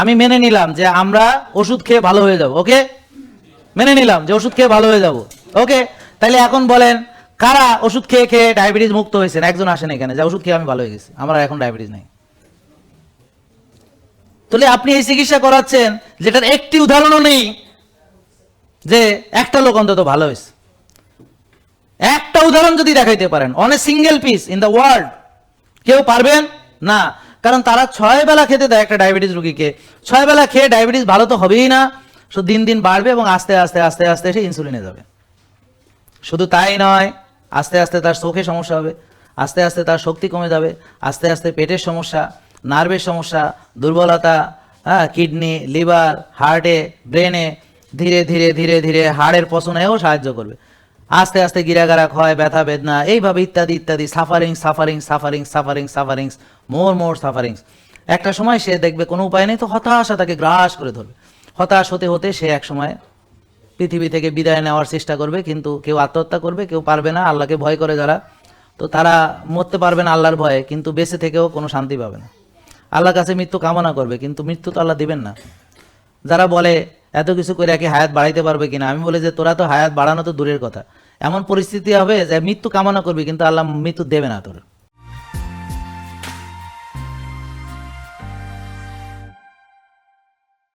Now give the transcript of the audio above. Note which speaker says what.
Speaker 1: আমি মেনে নিলাম যে আমরা ওষুধ খেয়ে ভালো হয়ে যাব, ওকে, মেনে নিলাম যে ওষুধ খেয়ে ভালো হয়ে যাব, ওকে। তাহলে এখন বলেন কারা ওষুধ খেয়ে খেয়ে ডায়াবেটিস মুক্ত হয়েছেন? একজন আসেন এখানে যে ওষুধ খেয়ে আমি ভালো হয়ে গেছি, আমার এখন ডায়াবেটিস নেই। তাহলে আপনি এই চিকিৎসা করাচ্ছেন যেটার একটি উদাহরণও নেই যে একটা লোক অন্তত ভালো হয়েছে। একটা উদাহরণ যদি দেখাইতে পারেন on a single piece in the world, কেউ পারবেন না। কারণ তারা 6 বেলা খেতে দেয় একটা ডায়াবেটিস রোগীকে, 6 বেলা খেয়ে ডায়াবেটিস ভালো তো হবেই না, শুধু দিন দিন বাড়বে এবং আস্তে আস্তে আস্তে আস্তে সে ইনসুলিনে যাবে। শুধু তাই নয়, আস্তে আস্তে তার চোখে সমস্যা হবে, আস্তে আস্তে তার শক্তি কমে যাবে, আস্তে আস্তে পেটের সমস্যা, নার্ভের সমস্যা, দুর্বলতা, কিডনি, লিভার, হার্টে, ব্রেনে, ধীরে ধীরে ধীরে ধীরে হাড়ের পচনেও সাহায্য করবে। আস্তে আস্তে গিরাগারা ক্ষয়, ব্যথা বেদনা, এইভাবে ইত্যাদি ইত্যাদি, sufferings sufferings sufferings sufferings sufferings, more sufferings. একটা সময় সে দেখবে কোনো উপায় নেই, তো হতাশা তাকে গ্রাস করে ধরবে। হতাশ হতে হতে সে এক সময় পৃথিবী থেকে বিদায় নেওয়ার চেষ্টা করবে, কিন্তু কেউ আত্মহত্যা করবে, কেউ পারবে না, আল্লাহকে ভয় করে যারা, তো তারা মরতে পারবে না আল্লাহর ভয়ে, কিন্তু বেঁচে থেকেও কোনো শান্তি পাবে না। আল্লাহর কাছে মৃত্যু কামনা করবে, কিন্তু মৃত্যু তো আল্লাহ দিবেন না। যারা বলে এত কিছু করে কি হায়াত বাড়াইতে পারবে কিনা, আমি বলি যে তোরা তো হায়াত বাড়ানো তো দূরের কথা, এমন পরিস্থিতি হবে যে মৃত্যু কামনা করবি কিন্তু আল্লাহ মৃত্যু দেবে না তোর।